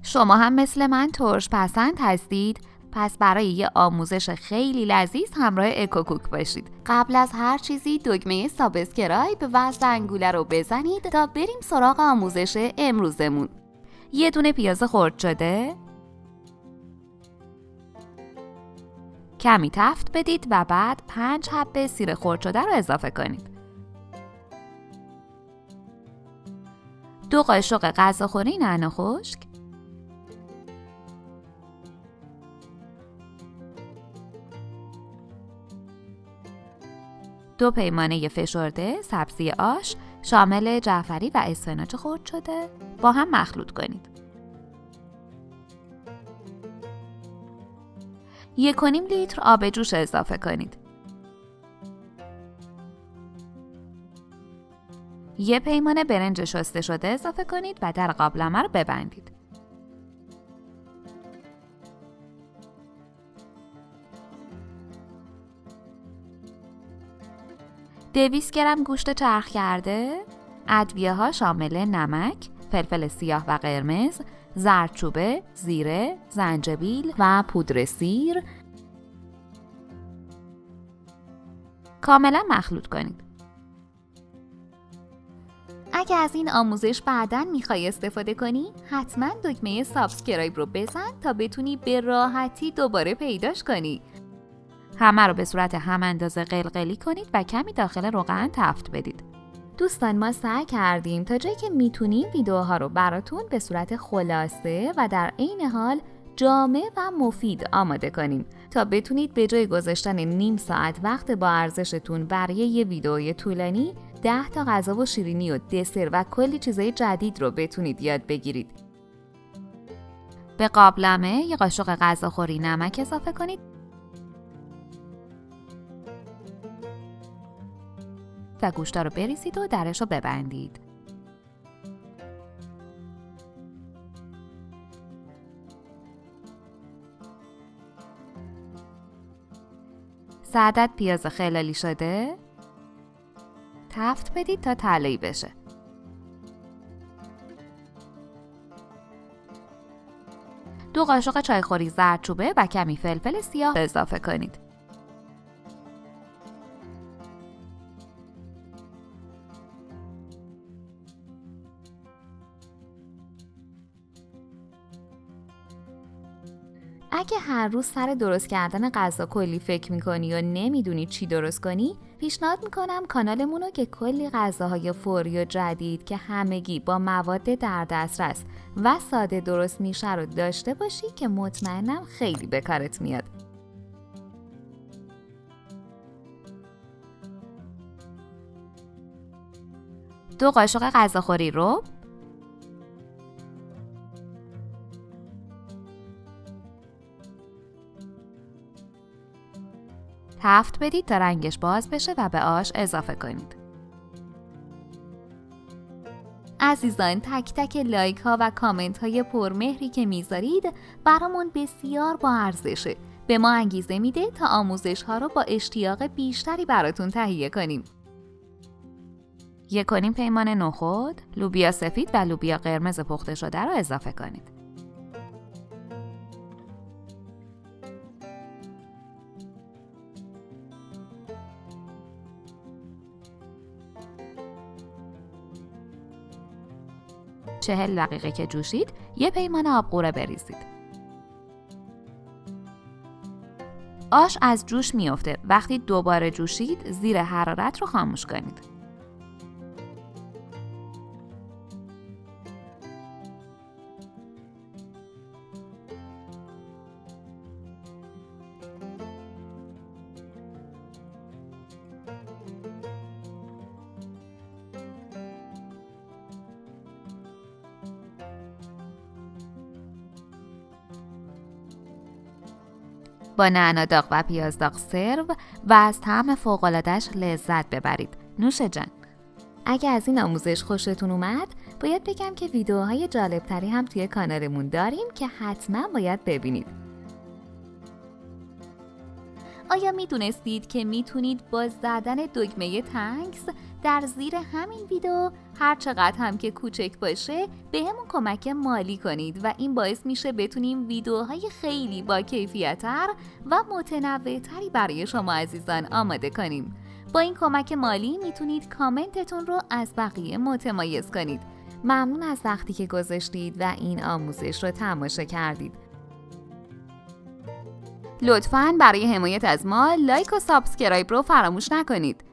شما هم مثل من ترش پسند هستید؟ پس برای یه آموزش خیلی لذیذ همراه اکوکوک باشید. قبل از هر چیزی دکمه سابسکرایب و زنگوله رو بزنید تا بریم سراغ آموزش امروزمون. یه دونه پیاز خرد شده، کمی تفت بدید و بعد 5 حبه سیر خرد شده رو اضافه کنید. 2 قاشق غذاخوری نعنا خشک، 2 پیمانه فشرده سبزی آش شامل جعفری و اسفناج خرد شده با هم مخلوط کنید. 1.5 لیتر آب جوش اضافه کنید. 1 پیمانه برنج شسته شده اضافه کنید و در قابلمه رو ببندید. 200 گرم گوشت چرخ کرده، ادویه ها شامل نمک، فلفل سیاه و قرمز، زردچوبه، زیره، زنجبیل و پودر سیر کاملا مخلوط کنید. اگه از این آموزش بعداً میخوای استفاده کنی، حتما دکمه سابسکرایب رو بزن تا بتونی به راحتی دوباره پیداش کنی. همه رو به صورت هم اندازه قلقلی کنید و کمی داخل روغن تفت بدید. دوستان، ما سعی کردیم تا جایی که میتونیم ویدیوها رو براتون به صورت خلاصه و در عین حال جامع و مفید آماده کنیم تا بتونید به جای گذاشتن نیم ساعت وقت با ارزشتون برای یه ویدیوی طولانی 10 تا غذا و شیرینی و دسر و کلی چیزای جدید رو بتونید یاد بگیرید. به قابلمه 1 قاشق غذاخوری نمک اضافه کنید و گوشتا رو بریزید و درش رو ببندید. سعدد پیاز خلالی شده تفت بدید تا طلایی بشه. دو قاشق چایخوری زردچوبه و کمی فلفل سیاه اضافه کنید. اگه هر روز سر درست کردن غذا کلی فکر میکنی و نمیدونی چی درست کنی، پیشنهاد میکنم کانالمون رو که کلی غذاهای فوری و جدید که همگی با مواد در دسترس و ساده درست میشه رو داشته باشی که مطمئنم خیلی به کارت میاد. دو قاشق غذاخوری رو تفت بدید تا رنگش باز بشه و به آش اضافه کنید. عزیزان، تک تک لایک ها و کامنت های پرمهری که میذارید برامون بسیار با ارزشه. به ما انگیزه میده تا آموزش ها رو با اشتیاق بیشتری براتون تهیه کنیم. 1.5 پیمانه نخود، لوبیا سفید و لوبیا قرمز پخته شده رو اضافه کنید. چهل دقیقه که جوشید 1 پیمانه آب قوره بریزید. آش از جوش میفته. وقتی دوباره جوشید زیر حرارت رو خاموش کنید. با نعنا داغ و پیاز داغ سرو و از طعم فوق‌العاده‌اش لذت ببرید. نوش جان. اگه از این آموزش خوشتون اومد، باید بگم که ویدیوهای جالبتری هم توی کانالمون داریم که حتما باید ببینید. آیا میدونستید که میتونید با زدن دکمه تانکس در زیر همین ویدیو هر چقدر هم که کوچک باشه بهمون کمک مالی کنید و این باعث میشه بتونیم ویدیوهای خیلی با کیفیت‌تر و متنوع‌تری برای شما عزیزان آماده کنیم. با این کمک مالی میتونید کامنتتون رو از بقیه متمایز کنید. ممنون از وقتی که گذاشتید و این آموزش رو تماشا کردید. لطفاً برای حمایت از ما لایک و سابسکرایب رو فراموش نکنید.